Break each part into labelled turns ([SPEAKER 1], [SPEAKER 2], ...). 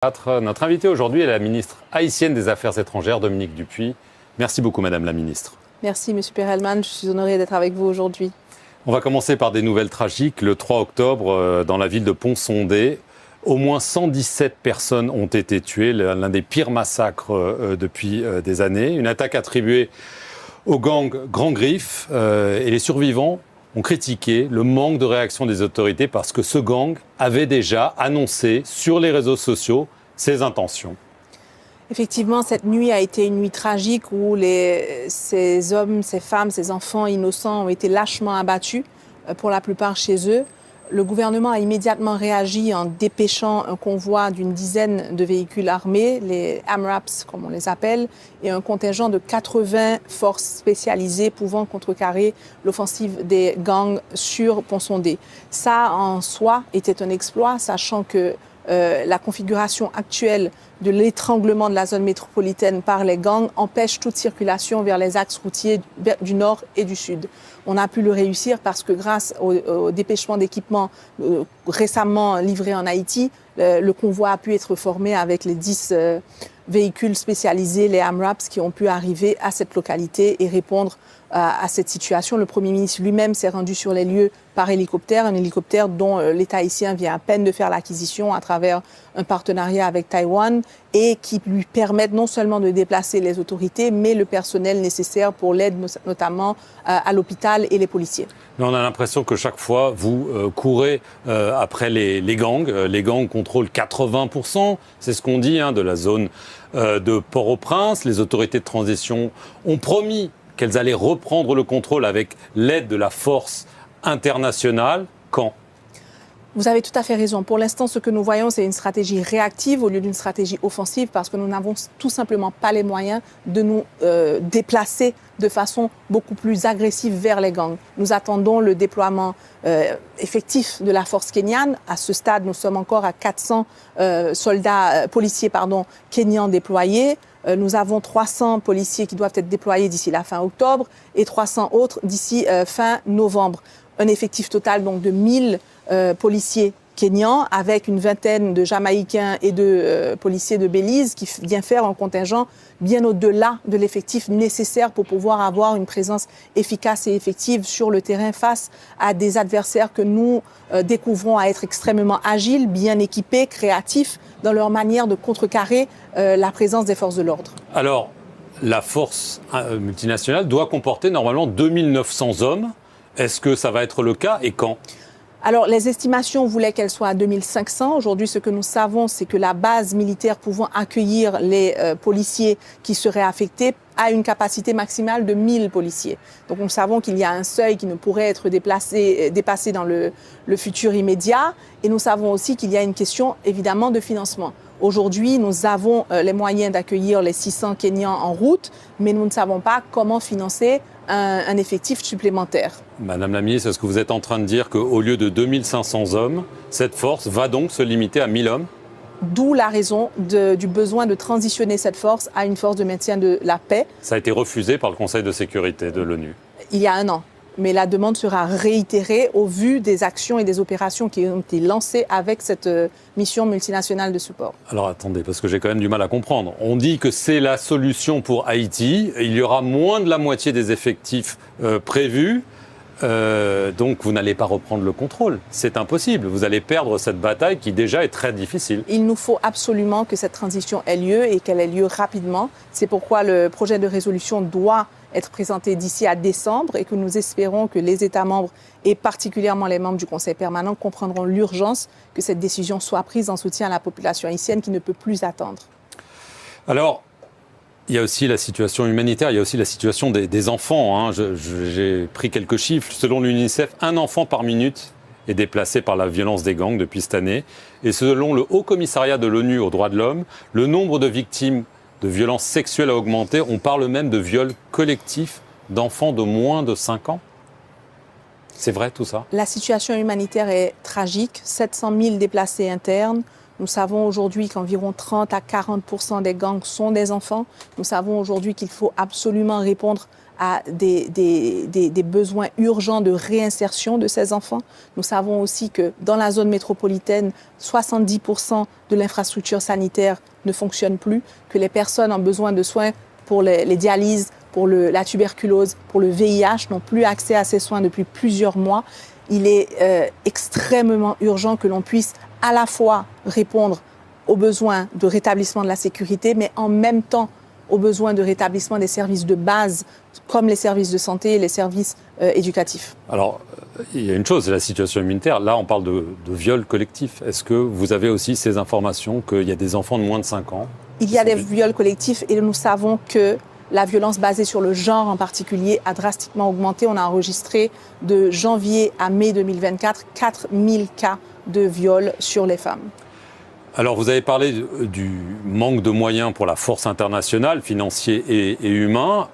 [SPEAKER 1] Notre invitée aujourd'hui est la ministre haïtienne des Affaires étrangères, Dominique Dupuy. Merci beaucoup, Madame la ministre.
[SPEAKER 2] Merci, Monsieur Perelman. Je suis honorée d'être avec vous aujourd'hui.
[SPEAKER 1] On va commencer par des nouvelles tragiques. Le 3 octobre, dans la ville de Pont-Sondé, au moins 117 personnes ont été tuées, l'un des pires massacres depuis des années. Une attaque attribuée au gang Grand Griffe et les survivants ont critiqué le manque de réaction des autorités parce que ce gang avait déjà annoncé sur les réseaux sociaux ses intentions.
[SPEAKER 2] Effectivement, cette nuit a été une nuit tragique où ces hommes, ces femmes, ces enfants innocents ont été lâchement abattus, pour la plupart chez eux. Le gouvernement a immédiatement réagi en dépêchant un convoi d'une dizaine de véhicules armés, les AMRAPs comme on les appelle, et un contingent de 80 forces spécialisées pouvant contrecarrer l'offensive des gangs sur Pont-Sondé. Ça, en soi, était un exploit, sachant que la configuration actuelle de l'étranglement de la zone métropolitaine par les gangs empêche toute circulation vers les axes routiers du nord et du sud. On a pu le réussir parce que grâce au dépêchement d'équipements récemment livrés en Haïti, le convoi a pu être formé avec les 10 véhicules spécialisés, les AMRAPs, qui ont pu arriver à cette localité et répondre à cette situation. Le Premier ministre lui-même s'est rendu sur les lieux par hélicoptère, un hélicoptère dont l'État haïtien vient à peine de faire l'acquisition à travers un partenariat avec Taïwan et qui lui permettent non seulement de déplacer les autorités, mais le personnel nécessaire pour l'aide notamment à l'hôpital et les policiers.
[SPEAKER 1] Mais on a l'impression que chaque fois, vous courez après les gangs. Les gangs contrôlent 80%, c'est ce qu'on dit, de la zone de Port-au-Prince. Les autorités de transition ont promis qu'elles allaient reprendre le contrôle avec l'aide de la force internationale. Quand ?
[SPEAKER 2] Vous avez tout à fait raison. Pour l'instant, ce que nous voyons, c'est une stratégie réactive au lieu d'une stratégie offensive parce que nous n'avons tout simplement pas les moyens de nous déplacer de façon beaucoup plus agressive vers les gangs. Nous attendons le déploiement effectif de la force kenyane. À ce stade, nous sommes encore à 400 policiers kenyans déployés. Nous avons 300 policiers qui doivent être déployés d'ici la fin octobre et 300 autres d'ici fin novembre. Un effectif total donc de 1000 policiers kenyans avec une vingtaine de Jamaïcains et de policiers de Belize qui vient faire un contingent bien au-delà de l'effectif nécessaire pour pouvoir avoir une présence efficace et effective sur le terrain face à des adversaires que nous découvrons à être extrêmement agiles, bien équipés, créatifs dans leur manière de contrecarrer la présence des forces de l'ordre.
[SPEAKER 1] Alors, la force multinationale doit comporter normalement 2900 hommes. Est-ce que ça va être le cas et quand ?
[SPEAKER 2] Alors, les estimations voulaient qu'elle soit à 2500. Aujourd'hui, ce que nous savons, c'est que la base militaire pouvant accueillir les policiers qui seraient affectés a une capacité maximale de 1000 policiers. Donc, nous savons qu'il y a un seuil qui ne pourrait être dépassé dans le futur immédiat. Et nous savons aussi qu'il y a une question, évidemment, de financement. Aujourd'hui, nous avons les moyens d'accueillir les 600 Kenyans en route, mais nous ne savons pas comment financer un effectif supplémentaire.
[SPEAKER 1] Madame la ministre, est-ce que vous êtes en train de dire qu'au lieu de 2500 hommes, cette force va donc se limiter à 1000 hommes ?
[SPEAKER 2] D'où la raison du besoin de transitionner cette force à une force de maintien de la paix.
[SPEAKER 1] Ça a été refusé par le Conseil de sécurité de l'ONU.
[SPEAKER 2] Il y a un an. Mais la demande sera réitérée au vu des actions et des opérations qui ont été lancées avec cette mission multinationale de support. Alors
[SPEAKER 1] attendez, parce que j'ai quand même du mal à comprendre. On dit que c'est la solution pour Haïti. Il y aura moins de la moitié des effectifs prévus. Donc vous n'allez pas reprendre le contrôle. C'est impossible. Vous allez perdre cette bataille qui déjà est très difficile.
[SPEAKER 2] Il nous faut absolument que cette transition ait lieu et qu'elle ait lieu rapidement. C'est pourquoi le projet de résolution doit être présenté d'ici à décembre et que nous espérons que les États membres et particulièrement les membres du Conseil permanent comprendront l'urgence que cette décision soit prise en soutien à la population haïtienne qui ne peut plus attendre.
[SPEAKER 1] Alors, il y a aussi la situation humanitaire, il y a aussi la situation des enfants. J'ai pris quelques chiffres. Selon l'UNICEF, un enfant par minute est déplacé par la violence des gangs depuis cette année. Et selon le Haut Commissariat de l'ONU aux droits de l'homme, le nombre de victimes de violences sexuelles a augmenté. On parle même de viols collectifs d'enfants de moins de 5 ans. C'est vrai tout ça ?
[SPEAKER 2] La situation humanitaire est tragique. 700 000 déplacés internes. Nous savons aujourd'hui qu'environ 30 à 40% des gangs sont des enfants. Nous savons aujourd'hui qu'il faut absolument répondre à des besoins urgents de réinsertion de ces enfants. Nous savons aussi que dans la zone métropolitaine, 70% de l'infrastructure sanitaire ne fonctionne plus, que les personnes ont besoin de soins pour les dialyses, pour la tuberculose, pour le VIH, n'ont plus accès à ces soins depuis plusieurs mois. Il est extrêmement urgent que l'on puisse à la fois répondre aux besoins de rétablissement de la sécurité, mais en même temps aux besoins de rétablissement des services de base, comme les services de santé et les services éducatifs.
[SPEAKER 1] Alors, il y a une chose, c'est la situation humanitaire. Là, on parle de viol collectif. Est-ce que vous avez aussi ces informations qu'il y a des enfants de moins de 5 ans?
[SPEAKER 2] Il y a des viols collectifs et nous savons que la violence basée sur le genre en particulier a drastiquement augmenté. On a enregistré de janvier à mai 2024 4000 cas de viols sur les femmes.
[SPEAKER 1] Alors, vous avez parlé du manque de moyens pour la force internationale, financiers et humains.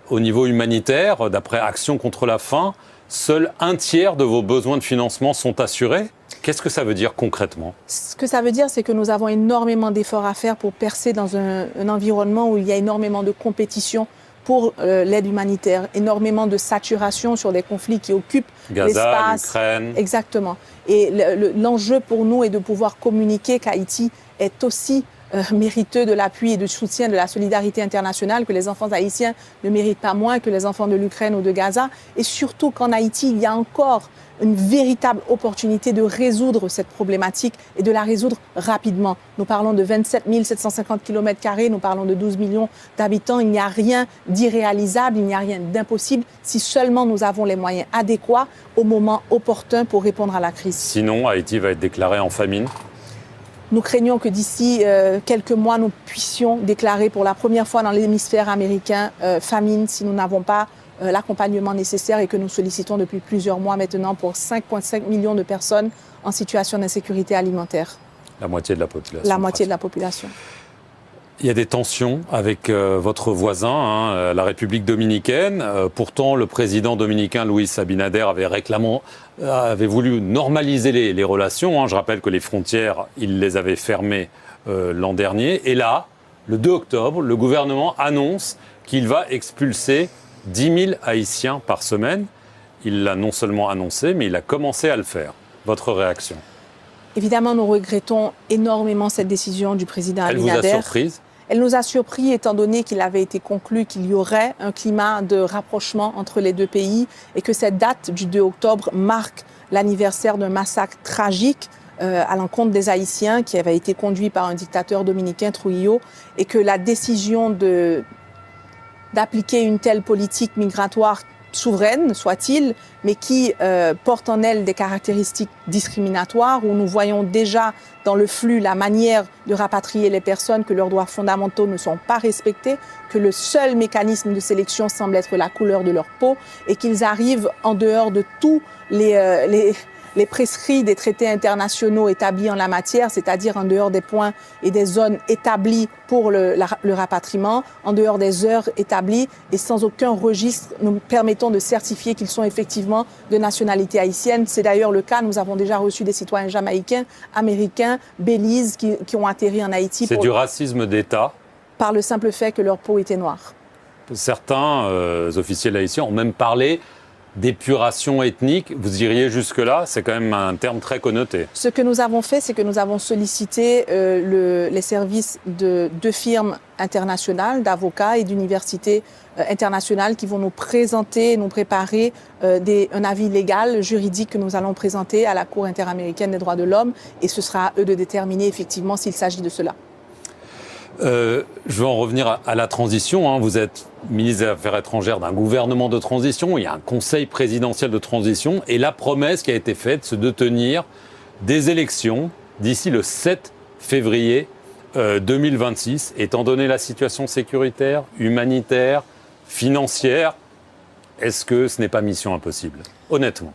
[SPEAKER 1] Au niveau humanitaire, d'après Action contre la faim, seul 1/3 de vos besoins de financement sont assurés. Qu'est-ce que ça veut dire concrètement?
[SPEAKER 2] Ce que ça veut dire, c'est que nous avons énormément d'efforts à faire pour percer dans un environnement où il y a énormément de compétition pour l'aide humanitaire, énormément de saturation sur des conflits qui occupent
[SPEAKER 1] Gaza, l'Ukraine.
[SPEAKER 2] Exactement. Et l'enjeu pour nous est de pouvoir communiquer qu'Haïti est aussi mériteux de l'appui et du soutien de la solidarité internationale, que les enfants haïtiens ne méritent pas moins que les enfants de l'Ukraine ou de Gaza, et surtout qu'en Haïti, il y a encore une véritable opportunité de résoudre cette problématique et de la résoudre rapidement. Nous parlons de 27 750 km², nous parlons de 12 millions d'habitants. Il n'y a rien d'irréalisable, il n'y a rien d'impossible si seulement nous avons les moyens adéquats au moment opportun pour répondre à la crise.
[SPEAKER 1] Sinon, Haïti va être déclaré en famine.
[SPEAKER 2] Nous craignons que d'ici quelques mois, nous puissions déclarer pour la première fois dans l'hémisphère américain famine si nous n'avons pas l'accompagnement nécessaire et que nous sollicitons depuis plusieurs mois maintenant pour 5,5 millions de personnes en situation d'insécurité alimentaire.
[SPEAKER 1] La moitié de la population.
[SPEAKER 2] La moitié de la population.
[SPEAKER 1] Il y a des tensions avec votre voisin, la République dominicaine. Pourtant, le président dominicain Luis Abinader avait voulu normaliser les relations. Je rappelle que les frontières, il les avait fermées l'an dernier. Et là, le 2 octobre, le gouvernement annonce qu'il va expulser 10 000 Haïtiens par semaine. Il l'a non seulement annoncé, mais il a commencé à le faire. Votre réaction?
[SPEAKER 2] Évidemment, nous regrettons énormément cette décision du président Abinader.
[SPEAKER 1] Elle vous a surprise?
[SPEAKER 2] Elle nous a surpris étant donné qu'il avait été conclu qu'il y aurait un climat de rapprochement entre les deux pays et que cette date du 2 octobre marque l'anniversaire d'un massacre tragique à l'encontre des Haïtiens qui avait été conduit par un dictateur dominicain, Trujillo, et que la décision d'appliquer une telle politique migratoire souveraine, soit-il, mais qui porte en elle des caractéristiques discriminatoires, où nous voyons déjà dans le flux la manière de rapatrier les personnes, que leurs droits fondamentaux ne sont pas respectés, que le seul mécanisme de sélection semble être la couleur de leur peau, et qu'ils arrivent en dehors de tous les prescrits des traités internationaux établis en la matière, c'est-à-dire en dehors des points et des zones établies pour le rapatriement, en dehors des heures établies et sans aucun registre nous permettant de certifier qu'ils sont effectivement de nationalité haïtienne. C'est d'ailleurs le cas, nous avons déjà reçu des citoyens jamaïcains, américains, Belize qui ont atterri en Haïti.
[SPEAKER 1] C'est du racisme d'État? Par
[SPEAKER 2] le simple fait que leur peau était noire.
[SPEAKER 1] Certains officiels haïtiens ont même parlé d'épuration ethnique. Vous iriez jusque-là? C'est quand même un terme très connoté.
[SPEAKER 2] Ce que nous avons fait, c'est que nous avons sollicité les services de 2 firmes internationales, d'avocats et d'universités internationales qui vont nous présenter, nous préparer un avis légal, juridique que nous allons présenter à la Cour interaméricaine des droits de l'homme. Et ce sera à eux de déterminer effectivement s'il s'agit de cela.
[SPEAKER 1] Je vais en revenir à la transition. Vous êtes ministre des Affaires étrangères d'un gouvernement de transition. Il y a un conseil présidentiel de transition. Et la promesse qui a été faite, c'est de tenir des élections d'ici le 7 février 2026. Étant donné la situation sécuritaire, humanitaire, financière, est-ce que ce n'est pas mission impossible? Honnêtement.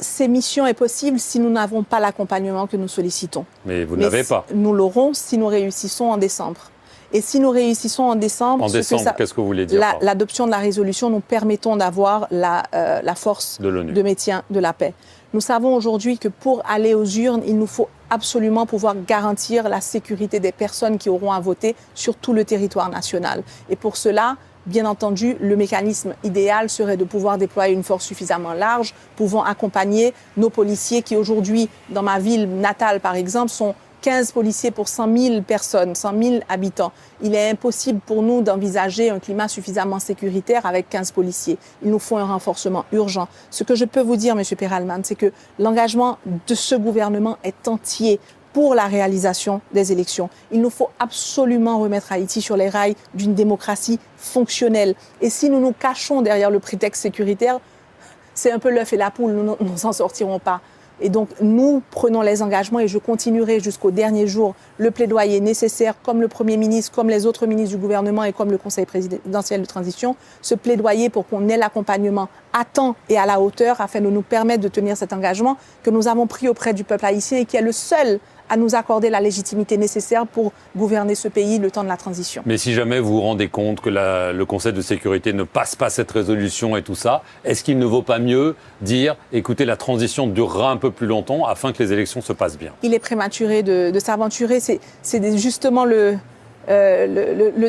[SPEAKER 2] Ces missions est possible si nous n'avons pas l'accompagnement que nous sollicitons.
[SPEAKER 1] Mais vous n'avez pas.
[SPEAKER 2] Nous l'aurons si nous réussissons en décembre. Et si nous réussissons en décembre...
[SPEAKER 1] En décembre, qu'est-ce que vous voulez dire?
[SPEAKER 2] L'adoption de la résolution, nous permettons d'avoir la force de maintien de la paix. Nous savons aujourd'hui que pour aller aux urnes, il nous faut absolument pouvoir garantir la sécurité des personnes qui auront à voter sur tout le territoire national. Et pour cela, bien entendu, le mécanisme idéal serait de pouvoir déployer une force suffisamment large, pouvant accompagner nos policiers qui aujourd'hui, dans ma ville natale par exemple, sont 15 policiers pour 100 000 personnes, 100 000 habitants. Il est impossible pour nous d'envisager un climat suffisamment sécuritaire avec 15 policiers. Il nous faut un renforcement urgent. Ce que je peux vous dire, M. Perelman, c'est que l'engagement de ce gouvernement est entier pour la réalisation des élections. Il nous faut absolument remettre Haïti sur les rails d'une démocratie fonctionnelle. Et si nous nous cachons derrière le prétexte sécuritaire, c'est un peu l'œuf et la poule, nous ne s'en sortirons pas. Et donc, nous prenons les engagements et je continuerai jusqu'au dernier jour le plaidoyer nécessaire, comme le Premier ministre, comme les autres ministres du gouvernement et comme le Conseil présidentiel de transition, ce plaidoyer pour qu'on ait l'accompagnement à temps et à la hauteur afin de nous permettre de tenir cet engagement que nous avons pris auprès du peuple haïtien et qui est le seul à nous accorder la légitimité nécessaire pour gouverner ce pays le temps de la transition.
[SPEAKER 1] Mais si jamais vous vous rendez compte que le Conseil de sécurité ne passe pas cette résolution et tout ça, est-ce qu'il ne vaut pas mieux dire, écoutez, la transition durera un peu plus longtemps afin que les élections se passent bien?
[SPEAKER 2] Il est prématuré de s'aventurer. C'est justement le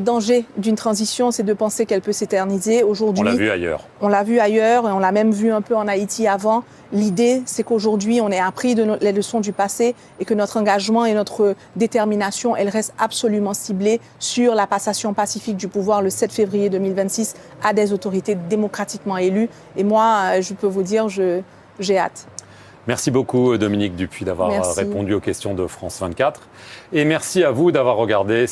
[SPEAKER 2] danger d'une transition, c'est de penser qu'elle peut s'éterniser. Aujourd'hui,
[SPEAKER 1] on l'a vu ailleurs.
[SPEAKER 2] On l'a vu ailleurs et on l'a même vu un peu en Haïti avant. L'idée, c'est qu'aujourd'hui, on ait appris les leçons du passé et que notre engagement et notre détermination, elles restent absolument ciblées sur la passation pacifique du pouvoir le 7 février 2026 à des autorités démocratiquement élues. Et moi, je peux vous dire, j'ai hâte.
[SPEAKER 1] Merci beaucoup, Dominique Dupuy, d'avoir répondu aux questions de France 24. Et merci à vous d'avoir regardé